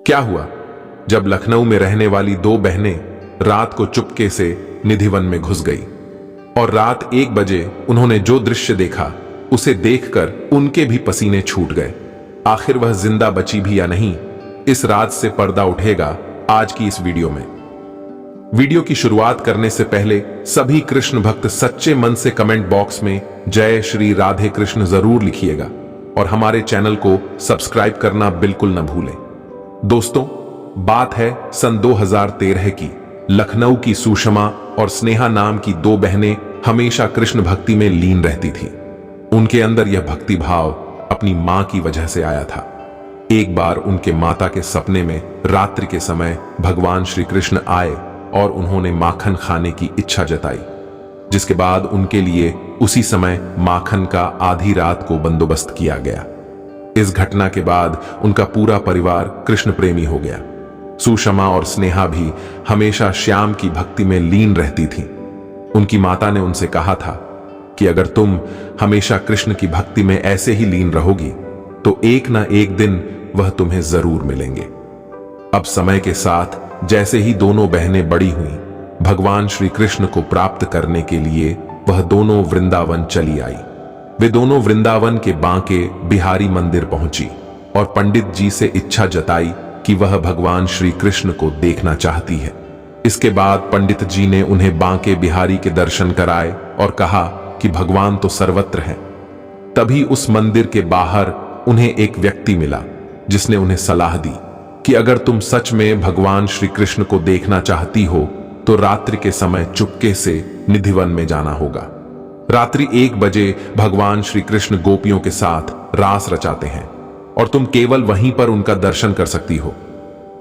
क्या हुआ? जब लखनऊ में रहने वाली दो बहनें रात को चुपके से निधिवन में घुस गई और रात 1 बजे उन्होंने जो दृश्य देखा उसे देखकर उनके भी पसीने छूट गए। आखिर वह जिंदा बची भी या नहीं, इस राज से पर्दा उठेगा आज की इस वीडियो में। वीडियो की शुरुआत करने से पहले सभी कृष्ण भक्त सच्चे मन से कमेंट बॉक्स में जय श्री राधे कृष्ण जरूर लिखिएगा और हमारे चैनल को सब्सक्राइब करना बिल्कुल न भूलें। दोस्तों, बात है सन 2013 की। लखनऊ की सुषमा और स्नेहा नाम की दो बहनें हमेशा कृष्ण भक्ति में लीन रहती थीं। उनके अंदर यह भक्ति भाव अपनी मां की वजह से आया था। एक बार उनके माता के सपने में रात्रि के समय भगवान श्री कृष्ण आए और उन्होंने माखन खाने की इच्छा जताई, जिसके बाद उनके लिए उसी समय माखन का आधी रात को बंदोबस्त किया गया। इस घटना के बाद उनका पूरा परिवार कृष्ण प्रेमी हो गया। सुषमा और स्नेहा भी हमेशा श्याम की भक्ति में लीन रहती थीं। उनकी माता ने उनसे कहा था कि अगर तुम हमेशा कृष्ण की भक्ति में ऐसे ही लीन रहोगी तो एक ना एक दिन वह तुम्हें जरूर मिलेंगे। अब समय के साथ जैसे ही दोनों बहनें बड़ी हुईं, भगवान श्री कृष्ण को प्राप्त करने के लिए वह दोनों वृंदावन चली आई। वे दोनों वृंदावन के बांके बिहारी मंदिर पहुंची और पंडित जी से इच्छा जताई कि वह भगवान श्री कृष्ण को देखना चाहती है। इसके बाद पंडित जी ने उन्हें बांके बिहारी के दर्शन कराए और कहा कि भगवान तो सर्वत्र हैं। तभी उस मंदिर के बाहर उन्हें एक व्यक्ति मिला जिसने उन्हें सलाह दी कि अगर तुम सच में भगवान श्री कृष्ण को देखना चाहती हो तो रात्रि के समय चुपके से निधिवन में जाना होगा। रात्रि 1 बजे भगवान श्री कृष्ण गोपियों के साथ रास रचाते हैं और तुम केवल वहीं पर उनका दर्शन कर सकती हो।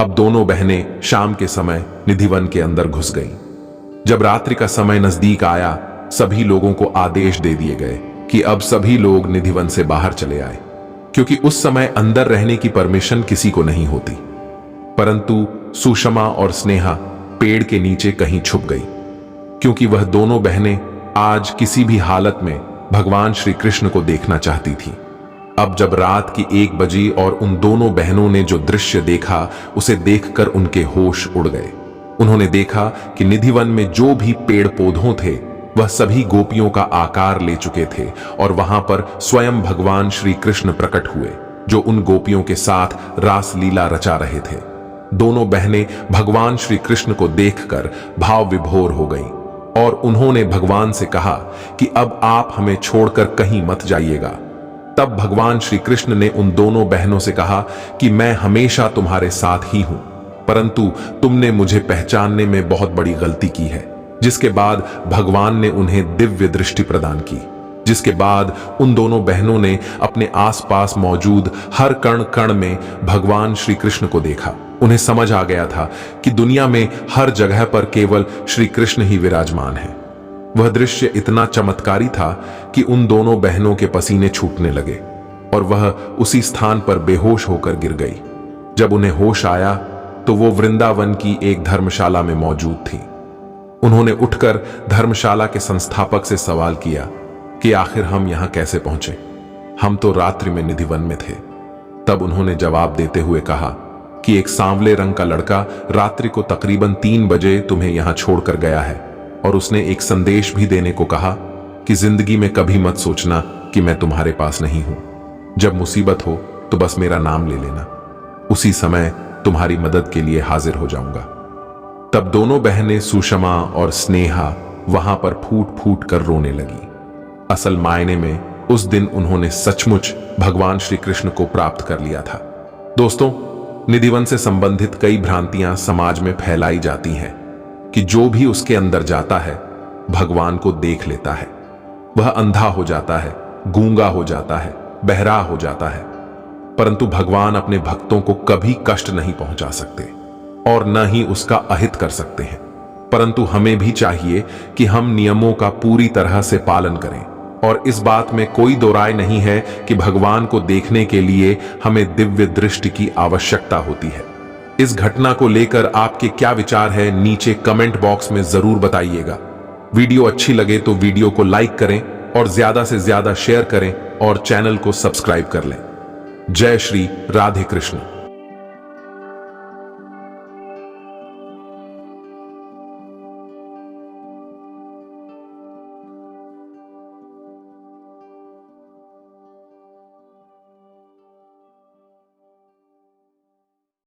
अब दोनों बहनें शाम के समय निधिवन के अंदर घुस गईं। जब रात्रि का समय नजदीक आया, सभी लोगों को आदेश दे दिए गए कि अब सभी लोग निधिवन से बाहर चले आए, क्योंकि उस समय अंदर रहने की परमिशन किसी को नहीं होती। परंतु सुषमा और स्नेहा पेड़ के नीचे कहीं छुप गई, क्योंकि वह दोनों बहनें आज किसी भी हालत में भगवान श्री कृष्ण को देखना चाहती थीं। अब जब रात की 1 बजी और उन दोनों बहनों ने जो दृश्य देखा उसे देखकर उनके होश उड़ गए। उन्होंने देखा कि निधिवन में जो भी पेड़ पौधों थे वह सभी गोपियों का आकार ले चुके थे और वहां पर स्वयं भगवान श्री कृष्ण प्रकट हुए, जो उन गोपियों के साथ रास लीला रचा रहे थे। दोनों बहनें भगवान श्री कृष्ण को देखकर भाव विभोर हो गईं और उन्होंने भगवान से कहा कि अब आप हमें छोड़कर कहीं मत जाइएगा। तब भगवान श्री कृष्ण ने उन दोनों बहनों से कहा कि मैं हमेशा तुम्हारे साथ ही हूं, परंतु तुमने मुझे पहचानने में बहुत बड़ी गलती की है। जिसके बाद भगवान ने उन्हें दिव्य दृष्टि प्रदान की, जिसके बाद उन दोनों बहनों ने अपने आसपास मौजूद हर कण कण में भगवान श्री कृष्ण को देखा। उन्हें समझ आ गया था कि दुनिया में हर जगह पर केवल श्री कृष्ण ही विराजमान है। वह दृश्य इतना चमत्कारी था कि उन दोनों बहनों के पसीने छूटने लगे और वह उसी स्थान पर बेहोश होकर गिर गई। जब उन्हें होश आया तो वो वृंदावन की एक धर्मशाला में मौजूद थी। उन्होंने उठकर धर्मशाला के संस्थापक से सवाल किया कि आखिर हम यहां कैसे पहुंचे? हम तो रात्रि में निधिवन में थे। तब उन्होंने जवाब देते हुए कहा कि एक सांवले रंग का लड़का रात्रि को तकरीबन 3 बजे तुम्हें यहां छोड़कर गया है और उसने एक संदेश भी देने को कहा कि जिंदगी में कभी मत सोचना कि मैं तुम्हारे पास नहीं हूं। जब मुसीबत हो तो बस मेरा नाम ले लेना, उसी समय तुम्हारी मदद के लिए हाजिर हो जाऊंगा। तब दोनों बहनें सुषमा और स्नेहा वहां पर फूट फूट कर रोने लगी। असल मायने में उस दिन उन्होंने सचमुच भगवान श्री कृष्ण को प्राप्त कर लिया था। दोस्तों, निधिवन से संबंधित कई भ्रांतियां समाज में फैलाई जाती हैं कि जो भी उसके अंदर जाता है भगवान को देख लेता है। वह अंधा हो जाता है, गूंगा हो जाता है, बहरा हो जाता है, परंतु भगवान अपने भक्तों को कभी कष्ट नहीं पहुंचा सकते और न ही उसका अहित कर सकते हैं। परंतु हमें भी चाहिए कि हम नियमों का पूरी तरह से पालन करें और इस बात में कोई दो राय नहीं है कि भगवान को देखने के लिए हमें दिव्य दृष्टि की आवश्यकता होती है। इस घटना को लेकर आपके क्या विचार है, नीचे कमेंट बॉक्स में जरूर बताइएगा। वीडियो अच्छी लगे तो वीडियो को लाइक करें और ज्यादा से ज्यादा शेयर करें और चैनल को सब्सक्राइब कर लें। जय श्री राधे कृष्ण।